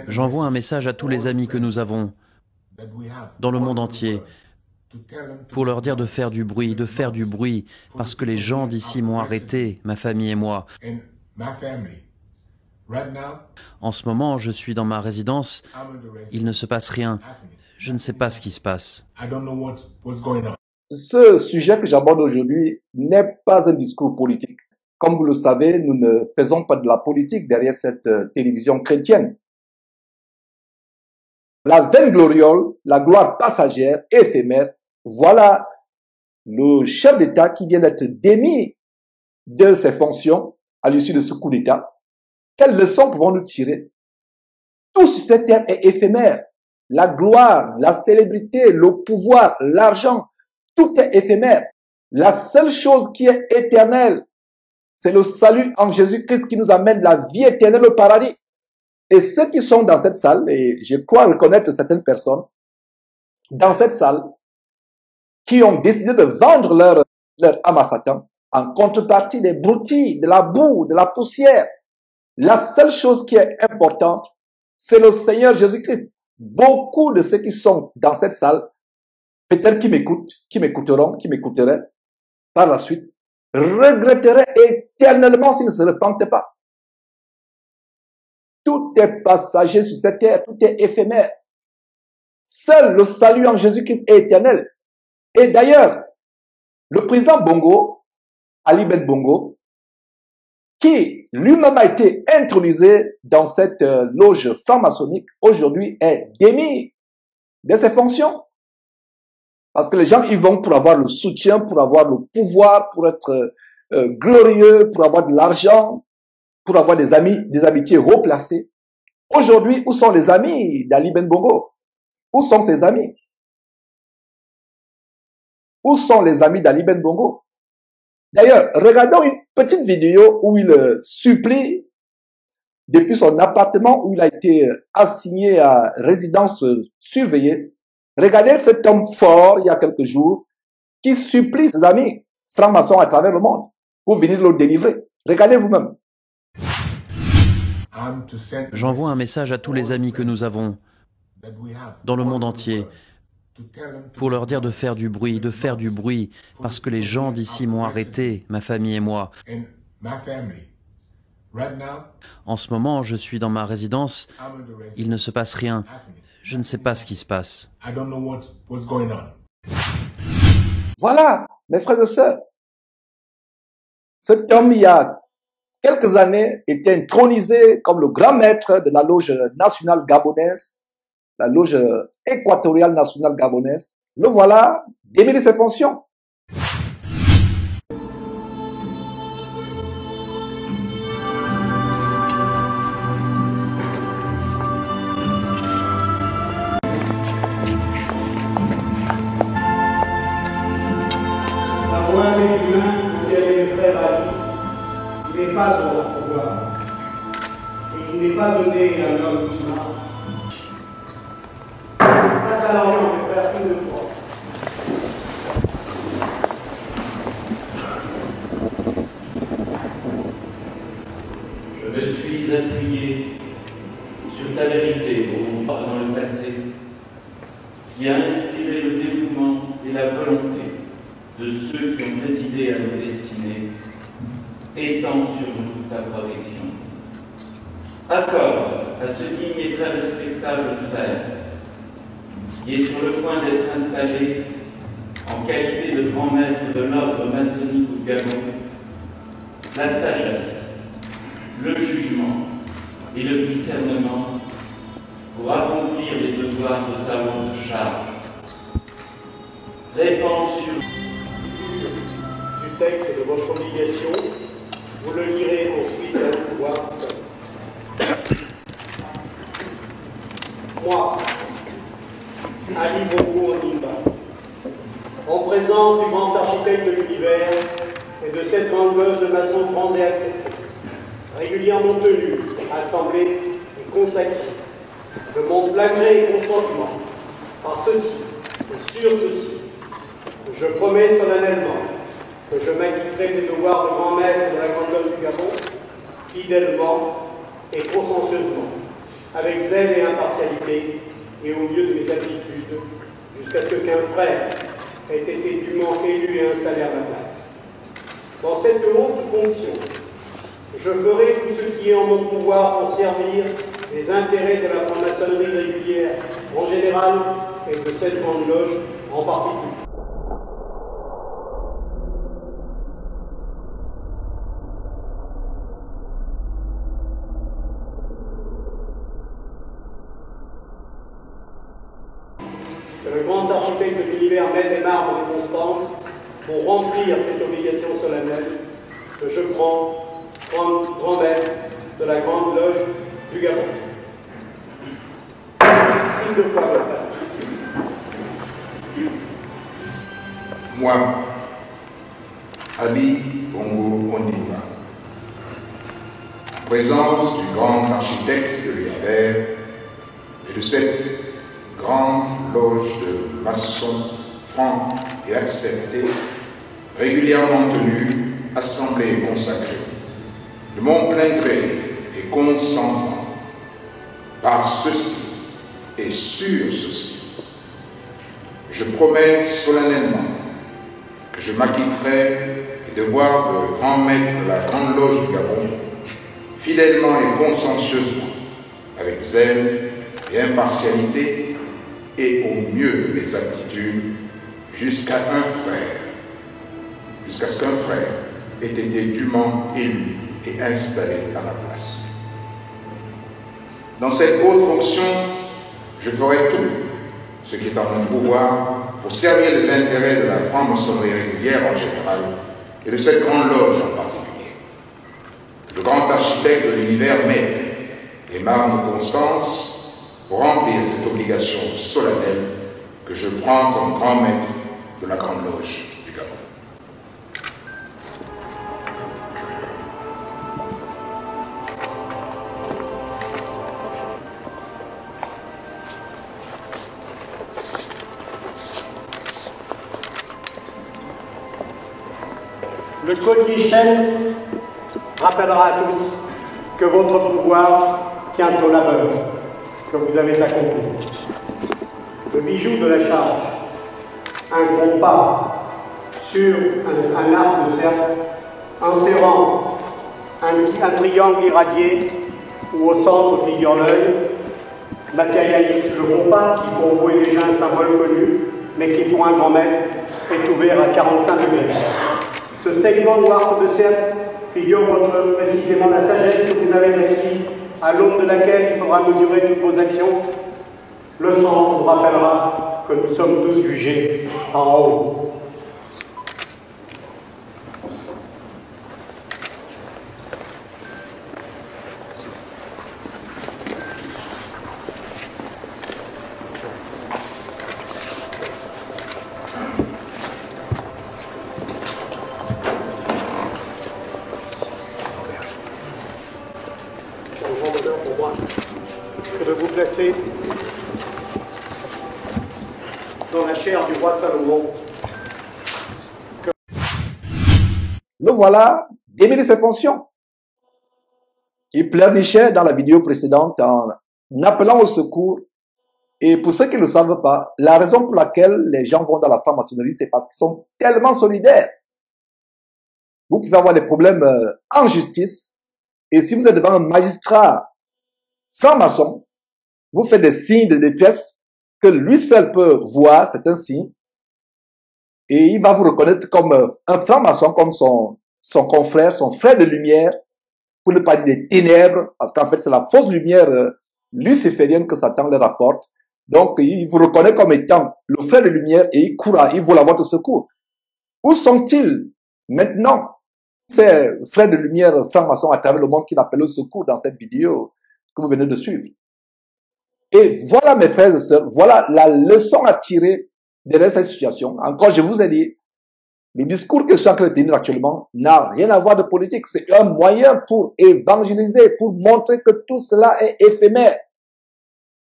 J'envoie un message à tous les amis que nous avons dans le monde entier pour leur dire de faire du bruit, parce que les gens d'ici m'ont arrêté, ma famille et moi. En ce moment, je suis dans ma résidence, il ne se passe rien. Je ne sais pas ce qui se passe. Ce sujet que j'aborde aujourd'hui n'est pas un discours politique. Comme vous le savez, nous ne faisons pas de la politique derrière cette télévision chrétienne. La vaine gloriole, la gloire passagère, éphémère, voilà le chef d'État qui vient d'être démis de ses fonctions à l'issue de ce coup d'État. Quelles leçons pouvons-nous tirer? Tout sur cette terre est éphémère. La gloire, la célébrité, le pouvoir, l'argent, tout est éphémère. La seule chose qui est éternelle, c'est le salut en Jésus-Christ qui nous amène la vie éternelle au paradis. Et ceux qui sont dans cette salle, et je crois reconnaître certaines personnes dans cette salle, qui ont décidé de vendre leur âme à Satan en contrepartie des broutilles, de la boue, de la poussière. La seule chose qui est importante, c'est le Seigneur Jésus-Christ. Beaucoup de ceux qui sont dans cette salle, peut-être qui m'écoutent, qui m'écouteraient par la suite, regretteraient éternellement s'ils ne se repentaient pas. Tout est passager sur cette terre, tout est éphémère. Seul le salut en Jésus-Christ est éternel. Et d'ailleurs, le président Bongo, Ali Ben Bongo, qui lui-même a été intronisé dans cette loge franc-maçonnique, aujourd'hui est démis de ses fonctions. Parce que les gens y vont pour avoir le soutien, pour avoir le pouvoir, pour être glorieux, pour avoir de l'argent, pour avoir des amis, des amitiés haut placées. Aujourd'hui, où sont les amis d'Ali Ben Bongo? Où sont ses amis? Où sont les amis d'Ali Ben Bongo? D'ailleurs, regardons une petite vidéo où il supplie, depuis son appartement où il a été assigné à résidence surveillée, regardez cet homme fort, il y a quelques jours, qui supplie ses amis francs-maçons à travers le monde pour venir le délivrer. Regardez vous-même. J'envoie un message à tous les amis que nous avons dans le monde entier pour leur dire de faire du bruit, parce que les gens d'ici m'ont arrêté, ma famille et moi. En ce moment, je suis dans ma résidence, il ne se passe rien. Je ne sais pas ce qui se passe. Voilà, mes frères et sœurs. Cet homme, il y a quelques années, était intronisé comme le grand maître de la loge nationale gabonaise, la loge équatoriale nationale gabonaise. Le voilà, démis de ses fonctions. La voix des humains, dit les frères Ali, il n'est pas dans leur pouvoir. Et il n'est pas donné à l'homme humain. Face à l'Orient, mes frères, signe de foi. Je me suis appuyé sur ta vérité, ô roi, dans le passé, qui a inspiré le dévouement et la volonté de ceux qui ont présidé à nos destinées, étend sur nous toute ta protection. Accorde à ce digne et très respectable frère, qui est sur le point d'être installé en qualité de grand maître de l'ordre maçonnique au Gabon, la sagesse, le jugement et le discernement pour accomplir les devoirs de sa haute charge. Répand sur du texte de votre obligation, vous le lirez ensuite à le pouvoir seul. Moi, Ali Bongo Ondimba, en présence du grand architecte de l'univers et de cette grande loge de maçons français acceptés, régulièrement tenue, assemblée et consacrée, de mon plein gré et consentement, par ceci et sur ceci, je promets solennellement que je m'acquitterai des devoirs de grand maître de la Grande Loge du Gabon, fidèlement et consciencieusement, avec zèle et impartialité, et au mieux de mes aptitudes, jusqu'à ce qu'un frère ait été dûment élu et installé à ma place. Dans cette haute fonction, je ferai tout ce qui est en mon pouvoir pour servir les intérêts de la franc-maçonnerie régulière en général et de cette grande loge en particulier. Que le grand architecte de l'univers m'aide et m'arme de constance pour remplir cette obligation solennelle que je prends grand maître de la grande loge du Gabon. Signe de foi, frère. Moi, Ali Bongo Ondimba, en présence du grand architecte de l'univers et de cette grande loge de maçons francs et acceptés, régulièrement tenue, assemblée et consacrée, de mon plein gré et consentement, par ceci et sur ceci, je promets solennellement que je m'acquitterai des devoirs de grand maître de la grande loge du Gabon, fidèlement et consciencieusement, avec zèle et impartialité, et au mieux de mes aptitudes, jusqu'à ce qu'un frère ait été dûment élu et installé à ma place. Dans cette haute fonction, je ferai tout ce qui est en mon pouvoir pour servir les intérêts de la franc-maçonnerie régulière en général et de cette grande loge en particulier. Le grand architecte de l'univers m'aide et m'arme de constance pour remplir cette obligation solennelle que je prends comme grand maître de la grande loge du Gabon. Le code Michel rappellera à tous que votre pouvoir tient au labeur que vous avez accompli. Le bijou de la charge, un compas sur un arc de cercle, insérant un triangle irradié où au centre figure l'œil, matérialise le compas qui pour vous est déjà un symbole connu, mais qui pour un grand maître est ouvert à 45 degrés. Ce segment noir de cercle figure précisément la sagesse que vous avez acquise, à l'aune de laquelle il faudra mesurer toutes vos actions. Le centre vous rappellera que nous sommes tous jugés en haut. Pour moi que de vous placer dans la chair du roi Salomon. Le voilà démis de ses fonctions. Il pleurnichait dans la vidéo précédente en appelant au secours. Et pour ceux qui ne le savent pas, la raison pour laquelle les gens vont dans la franc-maçonnerie, c'est parce qu'ils sont tellement solidaires. Vous pouvez avoir des problèmes en justice. Et si vous êtes devant un magistrat franc-maçon, vous faites des signes de détresse que lui seul peut voir, c'est un signe. Et il va vous reconnaître comme un franc-maçon, comme son confrère, son frère de lumière, pour ne pas dire des ténèbres, parce qu'en fait c'est la fausse lumière luciférienne que Satan leur apporte. Donc il vous reconnaît comme étant le frère de lumière et il court, il vole à votre secours. Où sont-ils maintenant, ces frères de lumière francs-maçons à travers le monde qui l'appellent au secours dans cette vidéo que vous venez de suivre? Et voilà mes frères et sœurs, voilà la leçon à tirer de cette situation. Encore, je vous ai dit, le discours que je suis en train de tenir actuellement n'a rien à voir de politique. C'est un moyen pour évangéliser, pour montrer que tout cela est éphémère.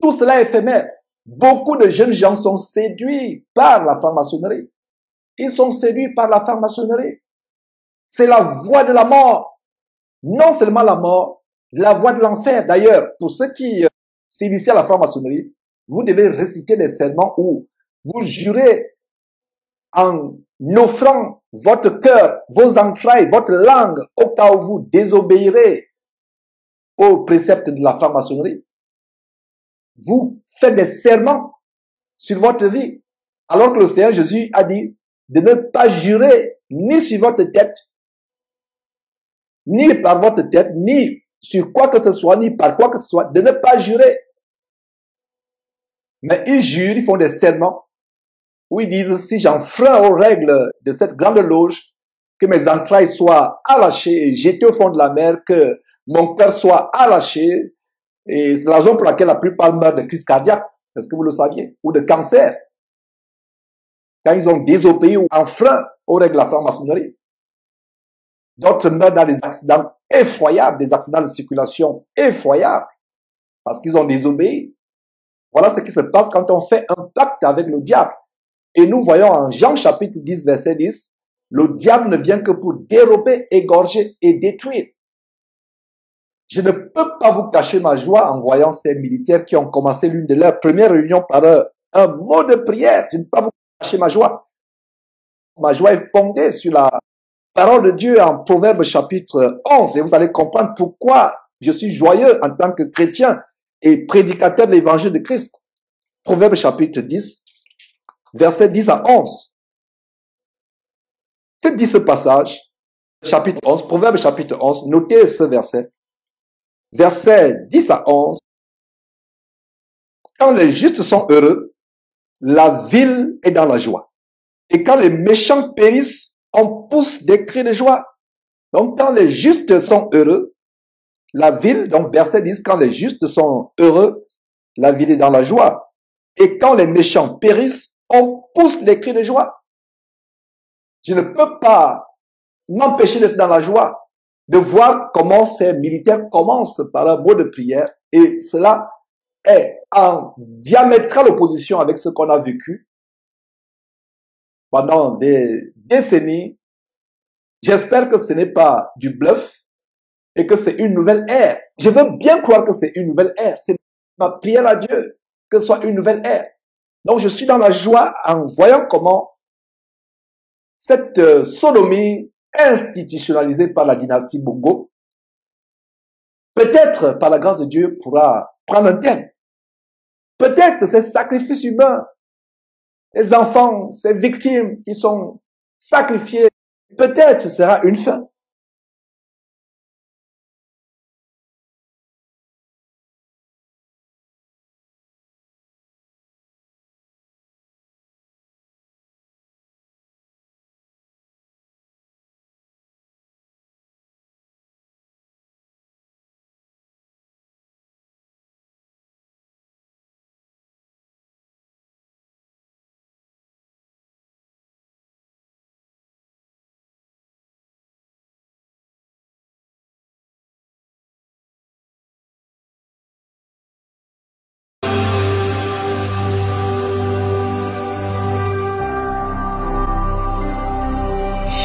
Tout cela est éphémère. Beaucoup de jeunes gens sont séduits par la franc-maçonnerie. Ils sont séduits par la franc-maçonnerie. C'est la voie de la mort. Non seulement la mort, la voie de l'enfer. D'ailleurs, pour ceux qui s'initier à la franc-maçonnerie, vous devez réciter des serments où vous jurez en offrant votre cœur, vos entrailles, votre langue, au cas où vous désobéirez aux préceptes de la franc-maçonnerie. Vous faites des serments sur votre vie, alors que le Seigneur Jésus a dit de ne pas jurer ni sur votre tête, ni par votre tête, ni sur quoi que ce soit, ni par quoi que ce soit, de ne pas jurer. Mais ils jurent, ils font des serments où ils disent, si j'enfreins aux règles de cette grande loge, que mes entrailles soient arrachées et jetées au fond de la mer, que mon cœur soit arraché, et c'est la raison pour laquelle la plupart meurent de crise cardiaque, est-ce que vous le saviez, ou de cancer, quand ils ont désobéi ou enfreint aux règles de la franc-maçonnerie. D'autres meurent dans des accidents effroyables, des accidents de circulation effroyables, parce qu'ils ont désobéi. Voilà ce qui se passe quand on fait un pacte avec le diable. Et nous voyons en Jean chapitre 10, verset 10, le diable ne vient que pour dérober, égorger et détruire. Je ne peux pas vous cacher ma joie en voyant ces militaires qui ont commencé l'une de leurs premières réunions par un mot de prière. Je ne peux pas vous cacher ma joie. Ma joie est fondée sur la parole de Dieu en Proverbe chapitre 11. Et vous allez comprendre pourquoi je suis joyeux en tant que chrétien et prédicateur de l'évangile de Christ. Proverbe chapitre 10, versets 10 à 11. Que dit ce passage? Chapitre 11, Proverbe chapitre 11, notez ce verset. Versets 10 à 11. Quand les justes sont heureux, la ville est dans la joie. Et quand les méchants périssent, on pousse des cris de joie. Donc quand les justes sont heureux, la ville, donc verset 10, quand les justes sont heureux, la ville est dans la joie. Et quand les méchants périssent, on pousse des cris de joie. Je ne peux pas m'empêcher d'être dans la joie, de voir comment ces militaires commencent par un mot de prière, et cela est en diamétrale opposition avec ce qu'on a vécu pendant des décennies. J'espère que ce n'est pas du bluff et que c'est une nouvelle ère. Je veux bien croire que c'est une nouvelle ère. C'est ma prière à Dieu que ce soit une nouvelle ère. Donc je suis dans la joie en voyant comment cette sodomie institutionnalisée par la dynastie Bongo, peut-être par la grâce de Dieu, pourra prendre un terme. Peut-être que ces sacrifices humains, les enfants, ces victimes qui sont sacrifiés, peut-être ce sera une fin.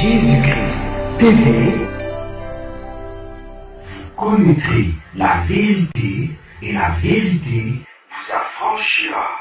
Jésus-Christ TV, vous connaîtrez la vérité et la vérité vous affranchira.